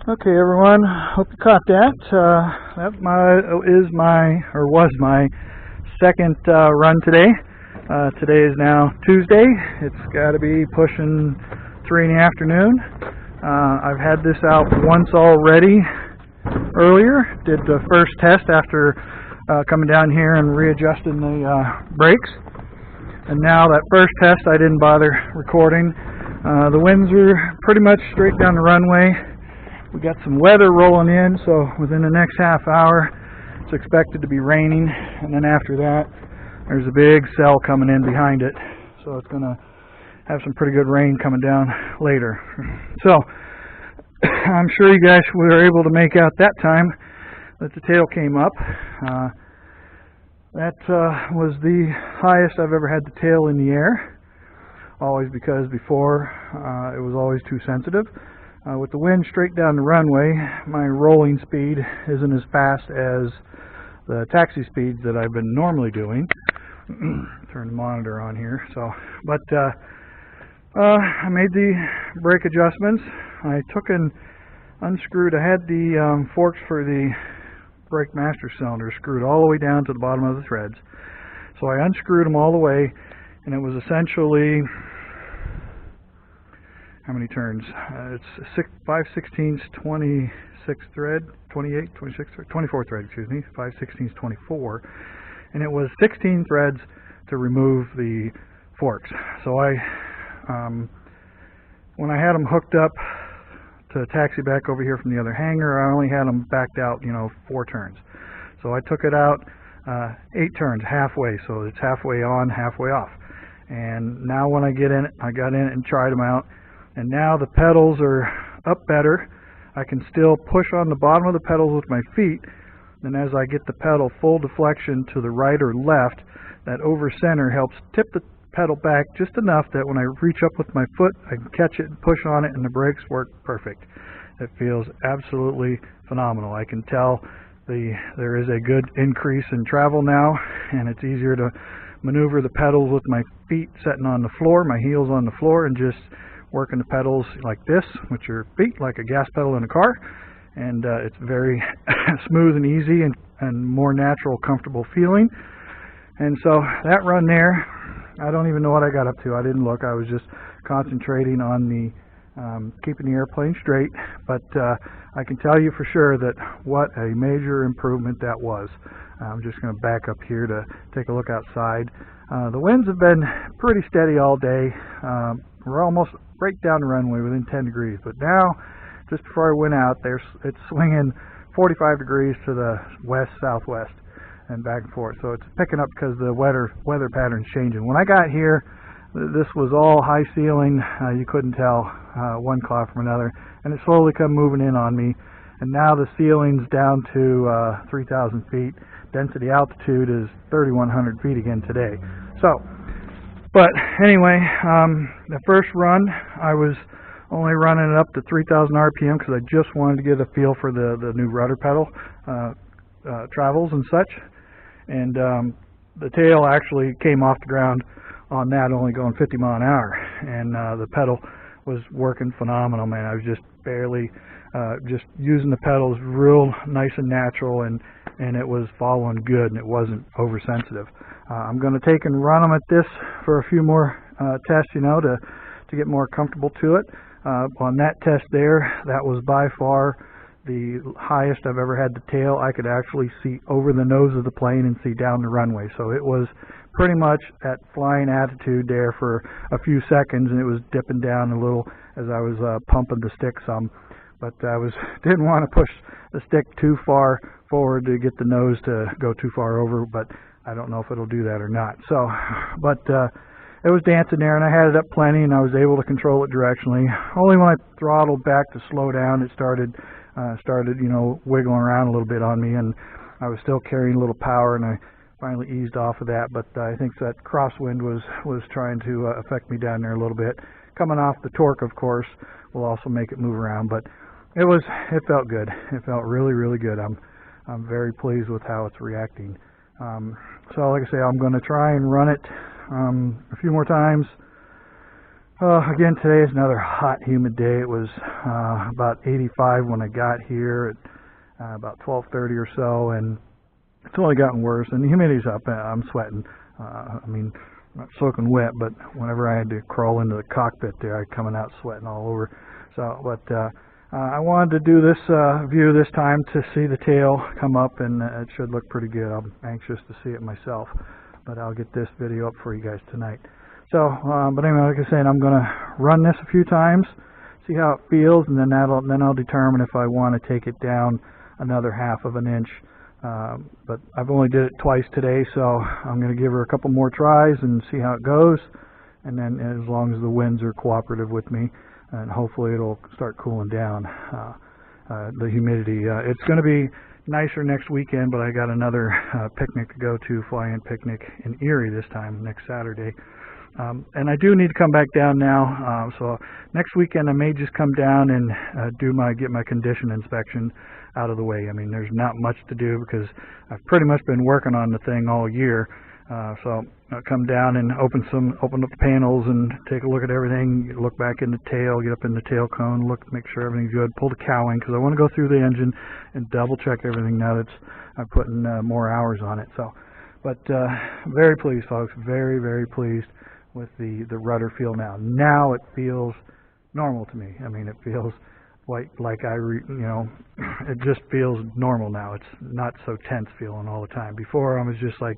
Okay, everyone. Hope you caught that. That was my second run today. Today is now Tuesday. It's got to be pushing 3 in the afternoon. I've had this out once already earlier. Did the first test after coming down here and readjusting the brakes. And now that first test I didn't bother recording. The winds are pretty much straight down the runway. We got some weather rolling in, so within the next half hour it's expected to be raining, and then after that there's a big cell coming in behind it, so it's going to have some pretty good rain coming down later. So I'm sure you guys were able to make out that time that the tail came up. That was the highest I've ever had the tail in the air, always because before it was always too sensitive. With the wind straight down the runway, my rolling speed isn't as fast as the taxi speeds that I've been normally doing. Turn the monitor on here. But I made the brake adjustments. I took and unscrewed. I had the forks for the brake master cylinder screwed all the way down to the bottom of the threads. So I unscrewed them all the way, and it was essentially, how many turns? It's 5/16, 26 thread, 28, 26, 24 thread, excuse me, 5/16, 24. And it was 16 threads to remove the forks. So when I had them hooked up to taxi back over here from the other hangar, I only had them backed out, 4 turns. So I took it out 8 turns, halfway. So it's halfway on, halfway off. And now when I get in it, I got in it and tried them out. And now the pedals are up better. I can still push on the bottom of the pedals with my feet. And as I get the pedal full deflection to the right or left, that over center helps tip the pedal back just enough that when I reach up with my foot, I can catch it and push on it, and the brakes work perfect. It feels absolutely phenomenal. I can tell there is a good increase in travel now, and it's easier to maneuver the pedals with my feet sitting on the floor, my heels on the floor, and just working the pedals like this with your feet, like a gas pedal in a car. And it's very smooth and easy and more natural, comfortable feeling. And so that run there, I don't even know what I got up to. I didn't look. I was just concentrating on the keeping the airplane straight. But I can tell you for sure that what a major improvement that was. I'm just going to back up here to take a look outside. The winds have been pretty steady all day. We're almost right down the runway within 10 degrees. But now, just before I went out, it's swinging 45 degrees to the west-southwest and back and forth. So it's picking up because the weather pattern's changing. When I got here, this was all high ceiling. You couldn't tell one cloud from another. And it slowly come moving in on me. And now the ceiling's down to 3,000 feet. Density altitude is 3,100 feet again today. But anyway, the first run, I was only running it up to 3,000 RPM because I just wanted to get a feel for the new rudder pedal travels and such. And the tail actually came off the ground on that, only going 50 mile an hour. And the pedal was working phenomenal, man. I was just barely just using the pedals real nice and natural, and it was following good, and it wasn't oversensitive. I'm going to take and run them at this for a few more tests, to get more comfortable to it. On that test there, that was by far the highest I've ever had the tail. I could actually see over the nose of the plane and see down the runway. So it was pretty much at flying attitude there for a few seconds, and it was dipping down a little as I was pumping the stick some. But I didn't want to push the stick too far forward to get the nose to go too far over, but I don't know if it'll do that or not. But it was dancing there, and I had it up plenty, and I was able to control it directionally. Only when I throttled back to slow down, it started wiggling around a little bit on me, and I was still carrying a little power, and I finally eased off of that, but I think that crosswind was trying to affect me down there a little bit. Coming off the torque, of course, will also make it move around, but it felt good. It felt really, really good. I'm very pleased with how it's reacting. So like I say, I'm going to try and run it a few more times. Again, today is another hot, humid day. It was about 85 when I got here at about 12:30 or so, and it's only gotten worse, and the humidity's up. I'm sweating. I mean, I'm not soaking wet, but whenever I had to crawl into the cockpit there, I'd coming out sweating all over. So, but I wanted to do this view this time to see the tail come up, and it should look pretty good. I'm anxious to see it myself, but I'll get this video up for you guys tonight. So, but anyway, like I said, I'm going to run this a few times, see how it feels, and then I'll determine if I want to take it down another half of an inch. But I've only did it twice today, so I'm going to give her a couple more tries and see how it goes. And then as long as the winds are cooperative with me, and hopefully it'll start cooling down the humidity. It's going to be nicer next weekend, but I got another picnic to go to, fly-in picnic in Erie this time, next Saturday. And I do need to come back down now, so next weekend I may just come down and get my condition inspection out of the way. I mean, there's not much to do because I've pretty much been working on the thing all year. So I'll come down and open up the panels and take a look at everything, look back in the tail, get up in the tail cone, make sure everything's good, pull the cowling, because I want to go through the engine and double check everything now that I'm putting more hours on it. So, but very pleased, folks, very, very pleased with the rudder feel now. Now it feels normal to me. I mean, it feels like it just feels normal now. It's not so tense feeling all the time. Before I was just like,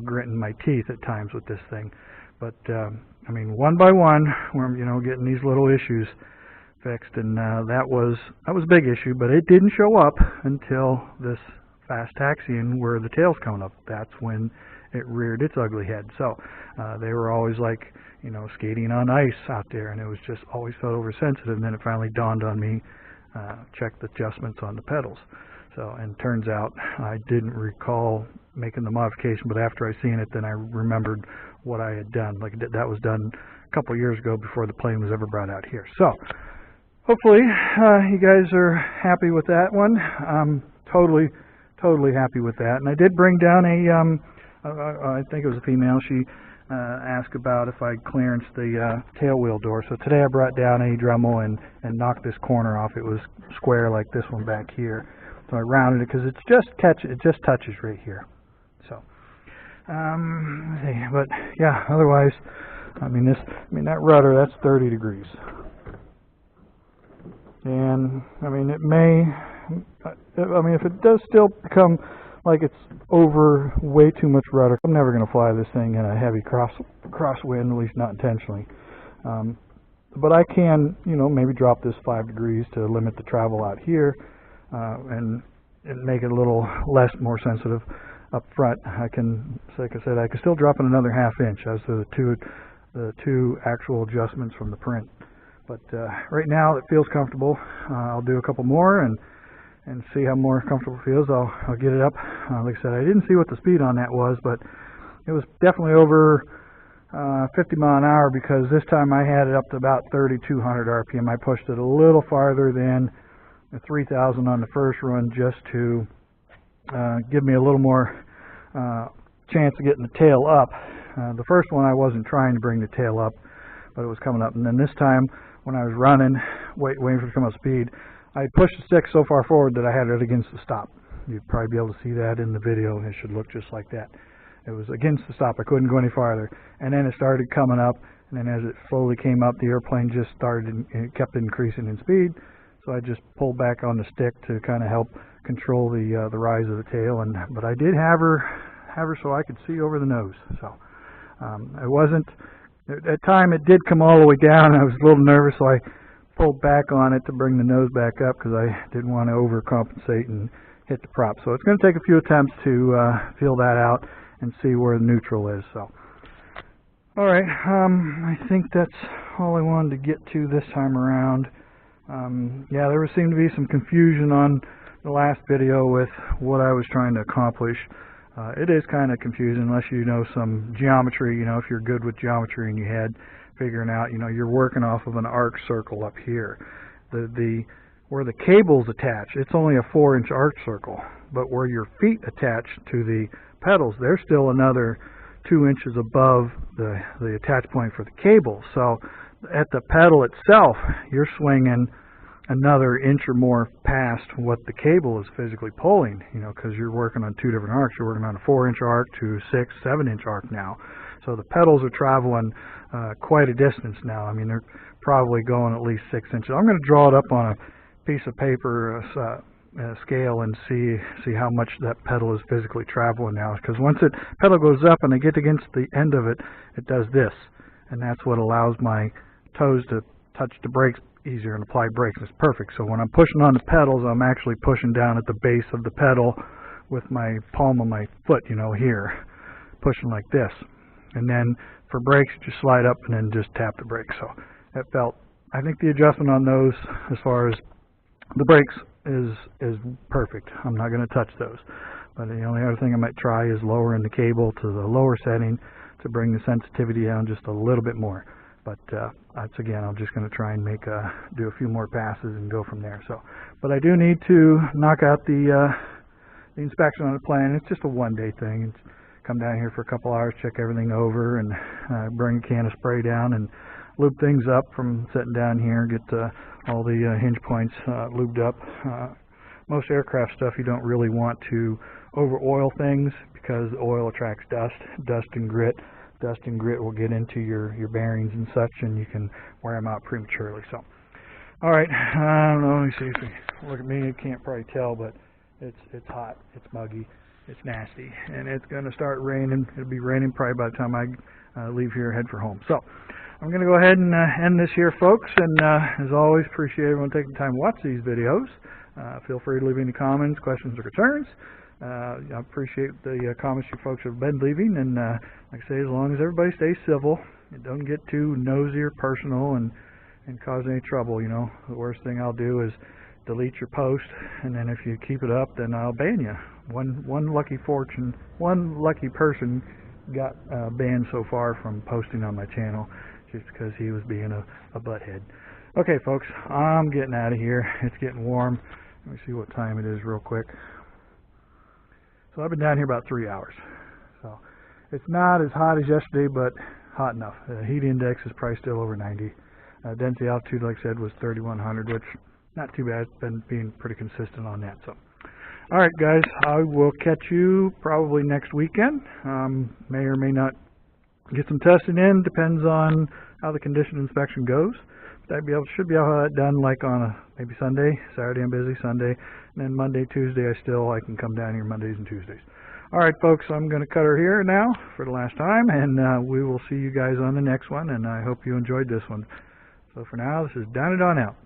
gritting my teeth at times with this thing. But I mean, one by one, we're getting these little issues fixed, and that was a big issue. But it didn't show up until this fast taxiing where the tail's coming up. That's when it reared its ugly head. So they were always like, skating on ice out there, and it was just always felt oversensitive. And then it finally dawned on me, check the adjustments on the pedals. So, and turns out I didn't recall making the modification, but after I seen it, then I remembered what I had done. Like that was done a couple years ago before the plane was ever brought out here. So hopefully you guys are happy with that one. I'm totally happy with that. And I did bring down I think it was a female. She asked about if I'd clearance the tail wheel door. So today I brought down a Dremel and knocked this corner off. It was square like this one back here. So I rounded it because it just touches right here. So, but yeah, otherwise, I mean that rudder, that's 30 degrees. And I mean, if it does still become like it's over way too much rudder, I'm never going to fly this thing in a heavy crosswind, at least not intentionally. But I can, maybe drop this 5 degrees to limit the travel out here. And make it a little more sensitive up front. Like I said, I can still drop in another ½ inch as to the two actual adjustments from the print. But right now it feels comfortable. I'll do a couple more and see how more comfortable it feels. I'll get it up. Like I said, I didn't see what the speed on that was, but it was definitely over 50 mile an hour, because this time I had it up to about 3,200 RPM. I pushed it a little farther than the 3,000 on the first run just to give me a little more chance of getting the tail up. The first one I wasn't trying to bring the tail up, but it was coming up. And then this time when I was running, waiting for it to come up speed, I pushed the stick so far forward that I had it against the stop. You'd probably be able to see that in the video, and it should look just like that. It was against the stop. I couldn't go any farther. And then it started coming up, and then as it slowly came up, the airplane just started and it kept increasing in speed. So I just pulled back on the stick to kind of help control the rise of the tail. But I did have her so I could see over the nose. So it wasn't, at time it did come all the way down. I was a little nervous, so I pulled back on it to bring the nose back up because I didn't want to overcompensate and hit the prop. So it's going to take a few attempts to feel that out and see where the neutral is. So, all right, I think that's all I wanted to get to this time around. Yeah, there seemed to be some confusion on the last video with what I was trying to accomplish. It is kind of confusing unless you know some geometry. You know, if you're good with geometry in your head, figuring out, you know, you're working off of an arc circle up here. Where the cable's attached, it's only a 4-inch arc circle, but where your feet attach to the pedals, they're still another 2 inches above the attach point for the cable. So at the pedal itself, you're swinging another inch or more past what the cable is physically pulling, you know, because you're working on 2 different arcs. You're working on a 4-inch arc to 6, 7-inch arc now. So the pedals are traveling quite a distance now. I mean, they're probably going at least 6 inches. I'm going to draw it up on a piece of paper scale and see how much that pedal is physically traveling now, because once the pedal goes up and I get against the end of it, it does this, and that's what allows my toes to touch the brakes easier and apply brakes. It's perfect. So when I'm pushing on the pedals, I'm actually pushing down at the base of the pedal with my palm of my foot, you know, here, pushing like this. And then for brakes, you just slide up and then just tap the brakes. So that felt, I think the adjustment on those as far as the brakes is perfect. I'm not going to touch those. But the only other thing I might try is lowering the cable to the lower setting to bring the sensitivity down just a little bit more. But that's, again, I'm just going to try and do a few more passes and go from there. So, but I do need to knock out the inspection on the plane. It's just a one-day thing. It's come down here for a couple hours, check everything over, and bring a can of spray down and lube things up from sitting down here, get all the hinge points lubed up. Most aircraft stuff, you don't really want to over oil things because oil attracts dust and grit. Dust and grit will get into your bearings and such, and you can wear them out prematurely. So, all right, I don't know. Let me see. If you look at me, you can't probably tell, but it's hot, it's muggy, it's nasty, and it's going to start raining. It'll be raining probably by the time I leave here and head for home. So, I'm going to go ahead and end this here, folks. And as always, appreciate everyone taking the time to watch these videos. Feel free to leave any comments, questions, or concerns. I appreciate the comments you folks have been leaving, and like I say, as long as everybody stays civil, it don't get too nosy or personal and cause any trouble. You know, the worst thing I'll do is delete your post, and then if you keep it up, then I'll ban you. One lucky person got banned so far from posting on my channel just because he was being a butthead. Okay, folks, I'm getting out of here. It's getting warm. Let me see what time it is real quick. So I've been down here about 3 hours. So it's not as hot as yesterday, but hot enough. The heat index is probably still over 90. Density altitude, like I said, was 3,100, which not too bad. It's been being pretty consistent on that. So, all right, guys, I will catch you probably next weekend. May or may not get some testing in. Depends on how the condition inspection goes. Should be able to have that done like on maybe Sunday. Saturday I'm busy, Sunday, and then Monday, Tuesday I can come down here Mondays and Tuesdays. All right, folks, I'm going to cut her here now for the last time, and we will see you guys on the next one, and I hope you enjoyed this one. So for now, this is Down and On Out.